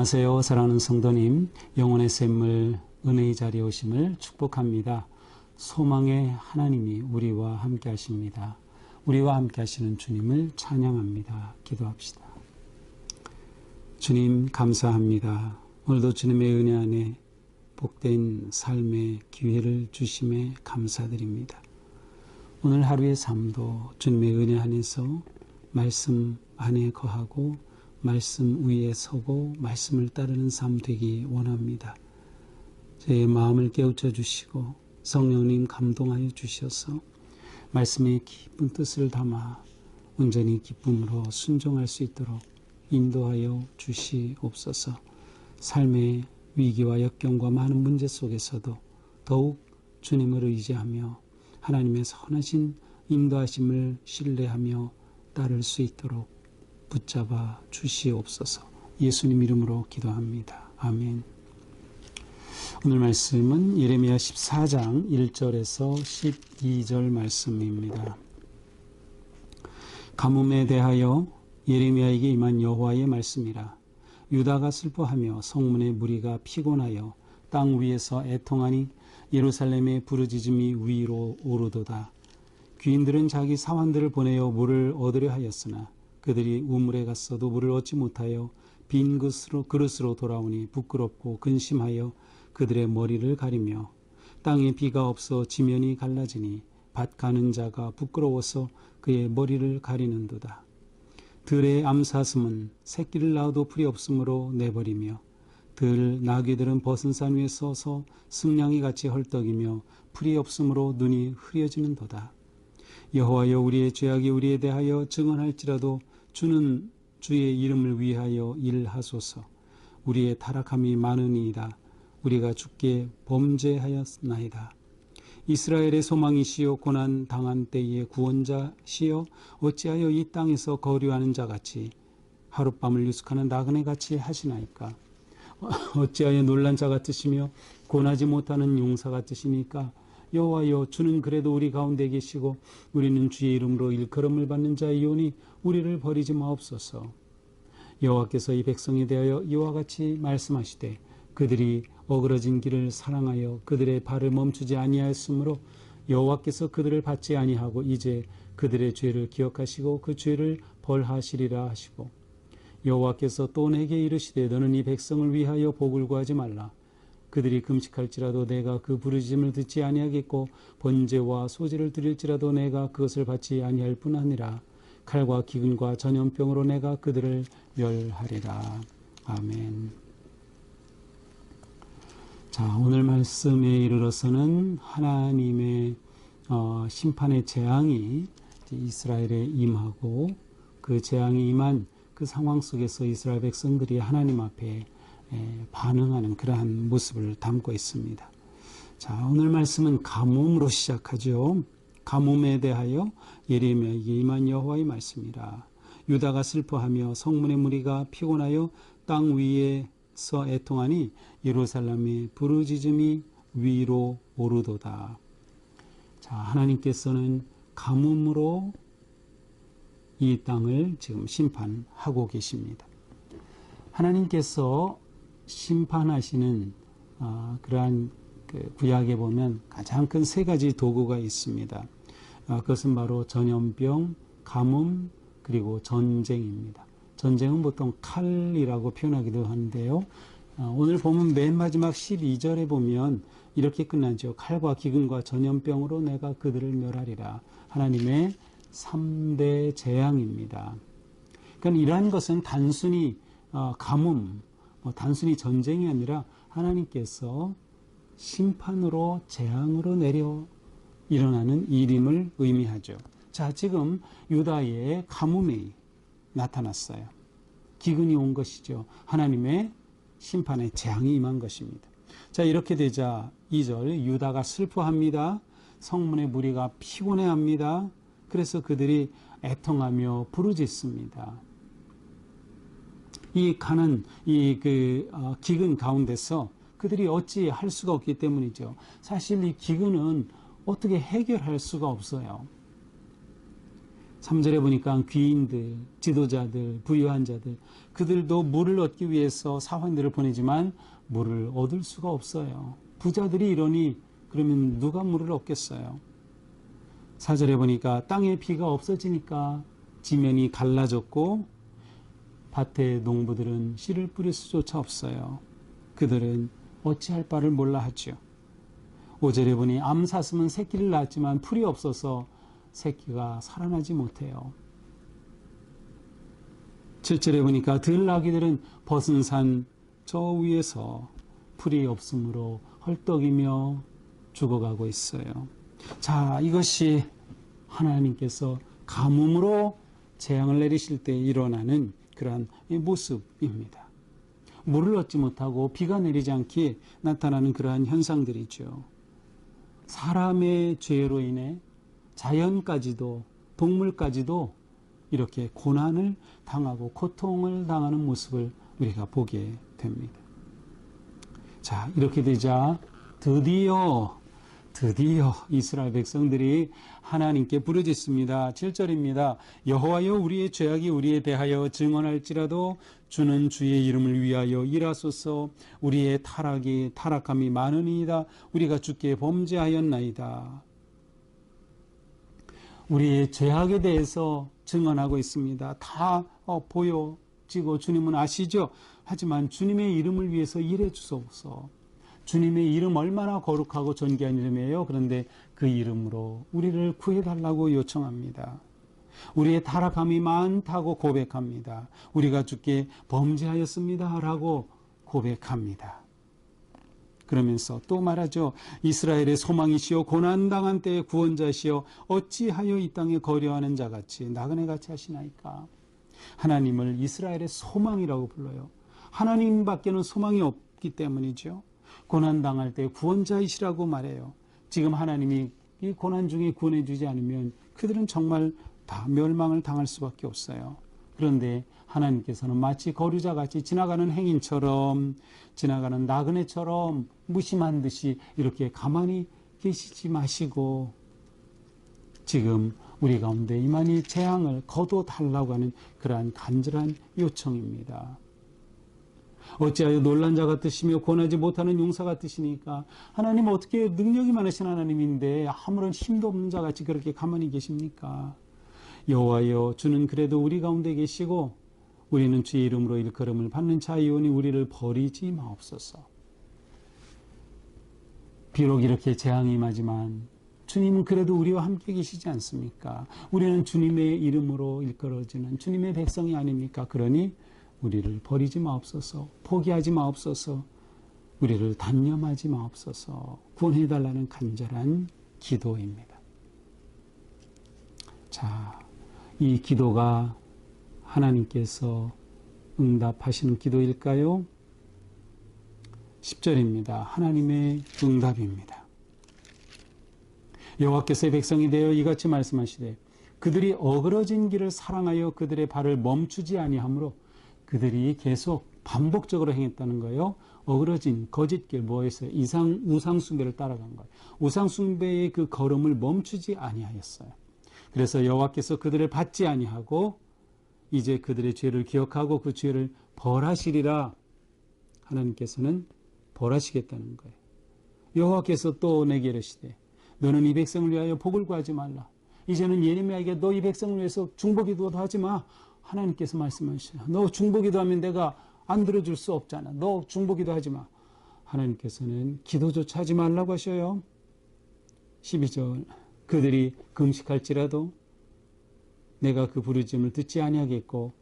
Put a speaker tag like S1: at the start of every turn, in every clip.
S1: 안녕하세요. 사랑하는 성도님, 영혼의 샘물 은혜의 자리에 오심을 축복합니다. 소망의 하나님이 우리와 함께 하십니다. 우리와 함께 하시는 주님을 찬양합니다. 기도합시다. 주님 감사합니다. 오늘도 주님의 은혜 안에 복된 삶의 기회를 주심에 감사드립니다. 오늘 하루의 삶도 주님의 은혜 안에서 말씀 안에 거하고 말씀 위에 서고 말씀을 따르는 삶 되기 원합니다. 제 마음을 깨우쳐 주시고 성령님 감동하여 주셔서 말씀의 깊은 뜻을 담아 온전히 기쁨으로 순종할 수 있도록 인도하여 주시옵소서. 삶의 위기와 역경과 많은 문제 속에서도 더욱 주님을 의지하며 하나님의 선하신 인도하심을 신뢰하며 따를 수 있도록 붙잡아 주시옵소서. 예수님 이름으로 기도합니다. 아멘. 오늘 말씀은 예레미야 14장 1절에서 12절 말씀입니다. 가뭄에 대하여 예레미야에게 임한 여호와의 말씀이라. 유다가 슬퍼하며 성문의 무리가 피곤하여 땅 위에서 애통하니 예루살렘의 부르짖음이 위로 오르도다. 귀인들은 자기 사환들을 보내어 물을 얻으려 하였으나 그들이 우물에 갔어도 물을 얻지 못하여 빈 그릇으로 돌아오니 부끄럽고 근심하여 그들의 머리를 가리며 땅에 비가 없어 지면이 갈라지니 밭 가는 자가 부끄러워서 그의 머리를 가리는도다. 들의 암사슴은 새끼를 낳아도 풀이 없으므로 내버리며 들 나귀들은 벗은 산 위에 서서 승냥이 같이 헐떡이며 풀이 없으므로 눈이 흐려지는도다. 여호와여, 우리의 죄악이 우리에 대하여 증언할지라도 주는 주의 이름을 위하여 일하소서. 우리의 타락함이 많으니이다. 우리가 주께 범죄하였나이다. 이스라엘의 소망이시여 고난 당한 때의 구원자시여 어찌하여 이 땅에서 거류하는 자같이 하룻밤을 유숙하는 나그네같이 하시나이까. 어찌하여 놀란 자 같으시며 권하지 못하는 용사 같으시니까. 여호와여, 주는 그래도 우리 가운데 계시고 우리는 주의 이름으로 일컬음을 받는 자이오니 우리를 버리지 마옵소서. 여호와께서 이 백성에 대하여 이와 같이 말씀하시되 그들이 어그러진 길을 사랑하여 그들의 발을 멈추지 아니하였으므로 여호와께서 그들을 받지 아니하고 이제 그들의 죄를 기억하시고 그 죄를 벌하시리라 하시고, 여호와께서 또 내게 이르시되 너는 이 백성을 위하여 복을 구하지 말라. 그들이 금식할지라도 내가 그 부르짖음을 듣지 아니하겠고 번제와 소제를 드릴지라도 내가 그것을 받지 아니할 뿐 아니라 칼과 기근과 전염병으로 내가 그들을 멸하리라. 아멘. 자, 오늘 말씀에 이르러서는 하나님의 심판의 재앙이 이스라엘에 임하고 그 재앙이 임한 그 상황 속에서 이스라엘 백성들이 하나님 앞에 반응하는 그러한 모습을 담고 있습니다. 자, 오늘 말씀은 가뭄으로 시작하죠. 가뭄에 대하여 예레미야에게 임한 여호와의 말씀이라. 유다가 슬퍼하며 성문의 무리가 피곤하여 땅 위에서 애통하니 예루살렘의 부르짖음이 위로 오르도다. 자, 하나님께서는 가뭄으로 이 땅을 지금 심판하고 계십니다. 하나님께서 심판하시는 그러한 구약에 보면 가장 큰 세 가지 도구가 있습니다. 그것은 바로 전염병, 가뭄, 그리고 전쟁입니다. 전쟁은 보통 칼이라고 표현하기도 하는데요. 오늘 보면 맨 마지막 12절에 보면 이렇게 끝나죠. 칼과 기근과 전염병으로 내가 그들을 멸하리라. 하나님의 3대 재앙입니다. 그러니까 이러한 것은 단순히 가뭄, 단순히 전쟁이 아니라 하나님께서 심판으로 재앙으로 내려 일어나는 일임을 의미하죠. 자, 지금 유다의 가뭄이 나타났어요. 기근이 온 것이죠. 하나님의 심판의 재앙이 임한 것입니다. 자, 이렇게 되자 2절, 유다가 슬퍼합니다. 성문의 무리가 피곤해합니다. 그래서 그들이 애통하며 부르짖습니다. 이 기근 가운데서 그들이 어찌 할 수가 없기 때문이죠. 사실 이 기근은 어떻게 해결할 수가 없어요. 3절에 보니까 귀인들, 지도자들, 부유한 자들, 그들도 물을 얻기 위해서 사환들을 보내지만 물을 얻을 수가 없어요. 부자들이 이러니 그러면 누가 물을 얻겠어요? 4절에 보니까 땅에 비가 없어지니까 지면이 갈라졌고 밭의 농부들은 씨를 뿌릴 수조차 없어요. 그들은 어찌할 바를 몰라 하죠. 5절에 보니 암사슴은 새끼를 낳았지만 풀이 없어서 새끼가 살아나지 못해요. 7절에 보니까 들나귀들은 벗은 산 저 위에서 풀이 없으므로 헐떡이며 죽어가고 있어요. 자, 이것이 하나님께서 가뭄으로 재앙을 내리실 때 일어나는 그러한 모습입니다. 물을 얻지 못하고 비가 내리지 않기에 나타나는 그러한 현상들이죠. 사람의 죄로 인해 자연까지도 동물까지도 이렇게 고난을 당하고 고통을 당하는 모습을 우리가 보게 됩니다. 자, 이렇게 되자 드디어 이스라엘 백성들이 하나님께 부르짖습니다. 7절입니다. 여호와여, 우리의 죄악이 우리에 대하여 증언할지라도 주는 주의 이름을 위하여 일하소서. 우리의 타락함이 많으니이다. 우리가 주께 범죄하였나이다. 우리의 죄악에 대해서 증언하고 있습니다. 다 보여지고 주님은 아시죠? 하지만 주님의 이름을 위해서 일해 주소서. 주님의 이름 얼마나 거룩하고 존귀한 이름이에요. 그런데 그 이름으로 우리를 구해달라고 요청합니다. 우리의 타락함이 많다고 고백합니다. 우리가 주께 범죄하였습니다 라고 고백합니다. 그러면서 또 말하죠. 이스라엘의 소망이시여 고난당한 때의 구원자시여 어찌하여 이 땅에 거류하는 자같이 나그네같이 하시나이까. 하나님을 이스라엘의 소망이라고 불러요. 하나님밖에는 소망이 없기 때문이죠. 고난당할 때 구원자이시라고 말해요. 지금 하나님이 이 고난 중에 구원해 주지 않으면 그들은 정말 다 멸망을 당할 수밖에 없어요. 그런데 하나님께서는 마치 거류자같이 지나가는 행인처럼, 지나가는 나그네처럼 무심한 듯이 이렇게 가만히 계시지 마시고 지금 우리 가운데 이만희 재앙을 거둬달라고 하는 그러한 간절한 요청입니다. 어찌하여 놀란 자 같으시며 권하지 못하는 용사 같으시니까. 하나님 어떻게 능력이 많으신 하나님인데 아무런 힘도 없는 자 같이 그렇게 가만히 계십니까? 여호와여, 주는 그래도 우리 가운데 계시고 우리는 주의 이름으로 일컬음을 받는 자이오니 우리를 버리지 마옵소서. 비록 이렇게 재앙이 임하지만 주님은 그래도 우리와 함께 계시지 않습니까? 우리는 주님의 이름으로 일컬어지는 주님의 백성이 아닙니까? 그러니 우리를 버리지 마옵소서, 포기하지 마옵소서, 우리를 단념하지 마옵소서, 구원해달라는 간절한 기도입니다. 자, 이 기도가 하나님께서 응답하시는 기도일까요? 10절입니다. 하나님의 응답입니다. 여호와께서의 백성이 되어 이같이 말씀하시되 그들이 어그러진 길을 사랑하여 그들의 발을 멈추지 아니하므로. 그들이 계속 반복적으로 행했다는 거예요. 어그러진 거짓길, 뭐였어요? 우상숭배를 따라간 거예요. 우상숭배의 그 걸음을 멈추지 아니하였어요. 그래서 여호와께서 그들을 받지 아니하고 이제 그들의 죄를 기억하고 그 죄를 벌하시리라. 하나님께서는 벌하시겠다는 거예요. 여호와께서 또 내게 이르시되 너는 이 백성을 위하여 복을 구하지 말라. 이제는 예레미야에게 너 이 백성을 위해서 중보기도도 하지 마. 하나님께서 말씀하시죠. 너 중보기도하면 내가 안 들어줄 수 없잖아. 너 중보기도 하지 마. 하나님께서는 기도조차 하지 말라고 하셔요. 12절 그들이 금식할지라도 내가 그 부르짖음을 듣지 아니하겠고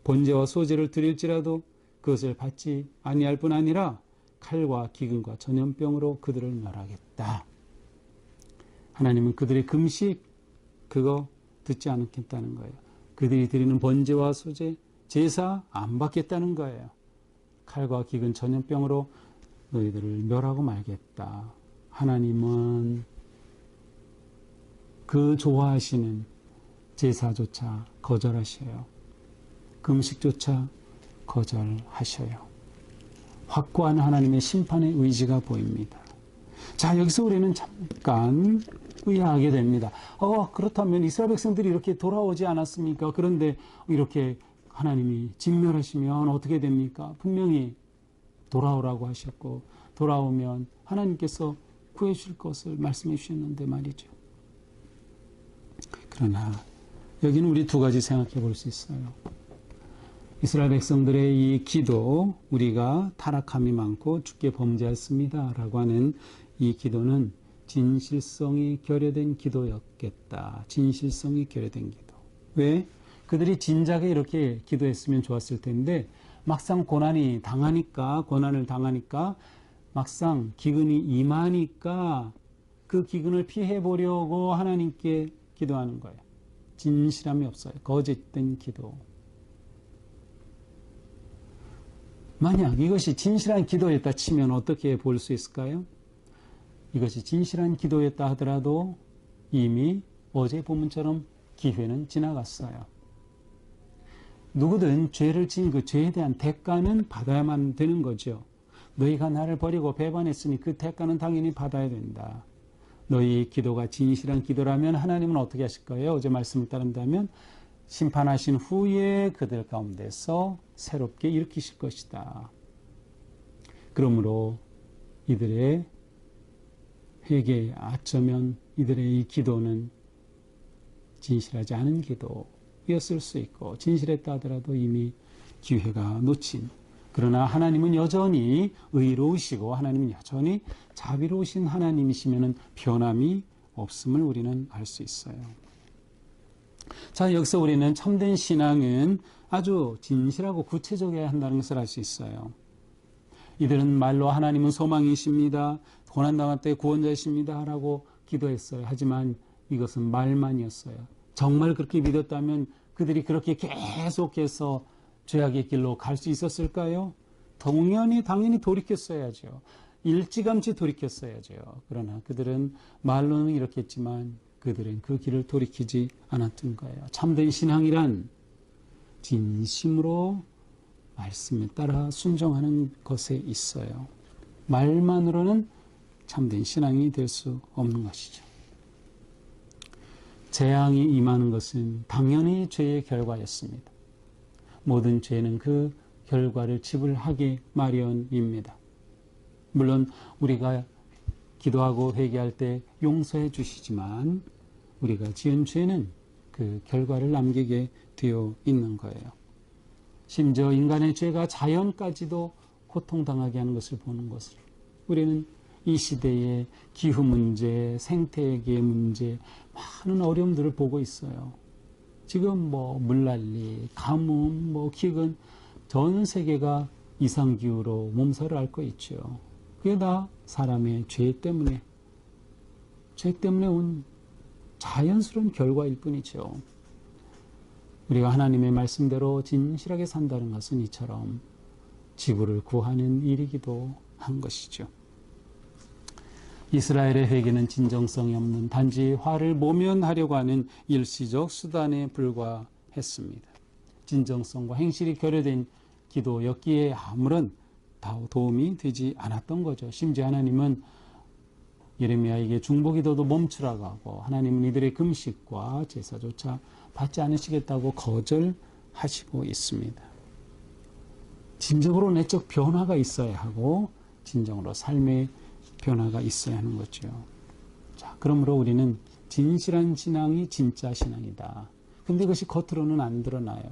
S1: 번제와 소제를 드릴지라도 그것을 받지 아니할 뿐 아니라 칼과 기근과 전염병으로 그들을 멸하겠다. 하나님은 그들의 금식 그거 듣지 않겠다는 거예요. 그들이 드리는 번제와 소제, 제사 안 받겠다는 거예요. 칼과 기근 전염병으로 너희들을 멸하고 말겠다. 하나님은 그 좋아하시는 제사조차 거절하셔요. 금식조차 거절하셔요. 확고한 하나님의 심판의 의지가 보입니다. 자, 여기서 우리는 잠깐 의아하게 됩니다. 그렇다면 이스라엘 백성들이 이렇게 돌아오지 않았습니까? 그런데 이렇게 하나님이 진멸하시면 어떻게 됩니까? 분명히 돌아오라고 하셨고 돌아오면 하나님께서 구해 주실 것을 말씀해 주셨는데 말이죠. 그러나 여기는 우리 두 가지 생각해 볼 수 있어요. 이스라엘 백성들의 이 기도, 우리가 타락함이 많고 주께 범죄했습니다 라고 하는 이 기도는 진실성이 결여된 기도였겠다. 진실성이 결여된 기도. 왜? 그들이 진작에 이렇게 기도했으면 좋았을 텐데 막상 고난을 당하니까 막상 기근이 임하니까 그 기근을 피해 보려고 하나님께 기도하는 거예요. 진실함이 없어요. 거짓된 기도. 만약 이것이 진실한 기도였다 치면 어떻게 볼 수 있을까요? 이것이 진실한 기도였다 하더라도 이미 어제 본문처럼 기회는 지나갔어요. 누구든 죄를 지은 그 죄에 대한 대가는 받아야만 되는 거죠. 너희가 나를 버리고 배반했으니 그 대가는 당연히 받아야 된다. 너희 기도가 진실한 기도라면 하나님은 어떻게 하실 거예요? 어제 말씀을 따른다면 심판하신 후에 그들 가운데서 새롭게 일으키실 것이다. 그러므로 이들의 회개에 아쩌면 이들의 이 기도는 진실하지 않은 기도였을 수 있고 진실했다 하더라도 이미 기회가 놓친, 그러나 하나님은 여전히 의로우시고 하나님은 여전히 자비로우신 하나님이시면 변함이 없음을 우리는 알 수 있어요. 자, 여기서 우리는 참된 신앙은 아주 진실하고 구체적이어야 한다는 것을 알 수 있어요. 이들은 말로 하나님은 소망이십니다. 고난당할 때 구원자이십니다. 라고 기도했어요. 하지만 이것은 말만이었어요. 정말 그렇게 믿었다면 그들이 그렇게 계속해서 죄악의 길로 갈 수 있었을까요? 당연히 돌이켰어야죠. 일찌감치 돌이켰어야죠. 그러나 그들은 말로는 이렇게 했지만 그들은 그 길을 돌이키지 않았던 거예요. 참된 신앙이란 진심으로 말씀에 따라 순종하는 것에 있어요. 말만으로는 참된 신앙이 될 수 없는 것이죠. 재앙이 임하는 것은 당연히 죄의 결과였습니다. 모든 죄는 그 결과를 지불하기 마련입니다. 물론 우리가 기도하고 회개할 때 용서해 주시지만 우리가 지은 죄는 그 결과를 남기게 되어 있는 거예요. 심지어 인간의 죄가 자연까지도 고통당하게 하는 것을 보는 것을 우리는 이 시대의 기후 문제, 생태계 문제, 많은 어려움들을 보고 있어요. 지금 물난리, 가뭄, 기근, 전 세계가 이상기후로 몸살을 앓고 있죠. 그게 다 사람의 죄 때문에 온 자연스러운 결과일 뿐이죠. 우리가 하나님의 말씀대로 진실하게 산다는 것은 이처럼 지구를 구하는 일이기도 한 것이죠. 이스라엘의 회개는 진정성이 없는 단지 화를 모면하려고 하는 일시적 수단에 불과했습니다. 진정성과 행실이 결여된 기도였기에 아무런 도움이 되지 않았던 거죠. 심지어 하나님은 예레미야에게 중보기도도 멈추라고 하고 하나님은 이들의 금식과 제사조차 받지 않으시겠다고 거절하시고 있습니다. 진정으로 내적 변화가 있어야 하고 진정으로 삶의 변화가 있어야 하는 거죠. 자, 그러므로 우리는 진실한 신앙이 진짜 신앙이다. 근데 그것이 겉으로는 안 드러나요.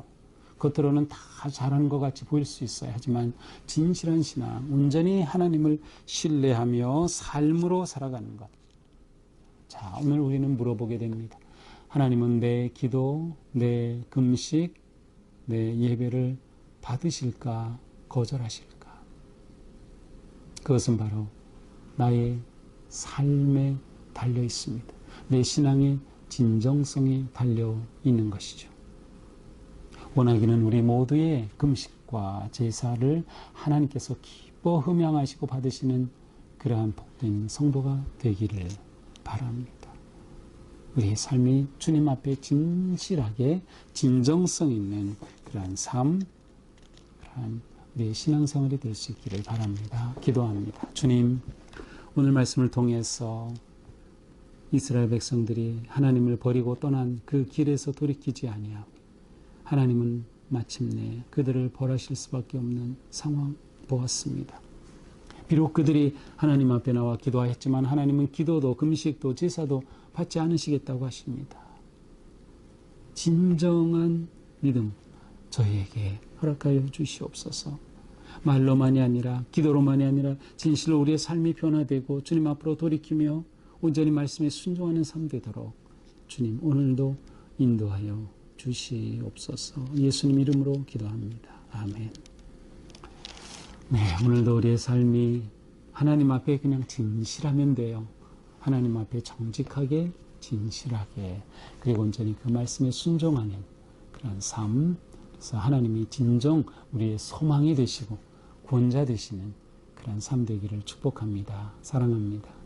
S1: 겉으로는 다 잘하는 것 같이 보일 수 있어요. 하지만 진실한 신앙, 온전히 하나님을 신뢰하며 삶으로 살아가는 것. 자, 오늘 우리는 물어보게 됩니다. 하나님은 내 기도, 내 금식, 내 예배를 받으실까, 거절하실까? 그것은 바로 나의 삶에 달려 있습니다. 내 신앙의 진정성에 달려 있는 것이죠. 원하기는 우리 모두의 금식과 제사를 하나님께서 기뻐 흠양하시고 받으시는 그러한 복된 성도가 되기를 바랍니다. 우리의 삶이 주님 앞에 진실하게 진정성 있는 그러한 삶, 그러한 우리의 신앙생활이 될 수 있기를 바랍니다. 기도합니다. 주님, 오늘 말씀을 통해서 이스라엘 백성들이 하나님을 버리고 떠난 그 길에서 돌이키지 아니하고 하나님은 마침내 그들을 벌하실 수밖에 없는 상황 보았습니다. 비록 그들이 하나님 앞에 나와 기도하였지만 하나님은 기도도 금식도 제사도 받지 않으시겠다고 하십니다. 진정한 믿음 저희에게 허락하여 주시옵소서. 말로만이 아니라 기도로만이 아니라 진실로 우리의 삶이 변화되고 주님 앞으로 돌이키며 온전히 말씀에 순종하는 삶 되도록 주님 오늘도 인도하여 주시옵소서. 예수님 이름으로 기도합니다. 아멘. 네, 오늘도 우리의 삶이 하나님 앞에 그냥 진실하면 돼요. 하나님 앞에 정직하게 진실하게 그리고 온전히 그 말씀에 순종하는 그런 삶, 그래서 하나님이 진정 우리의 소망이 되시고 구원자 되시는 그런 삶 되기를 축복합니다. 사랑합니다.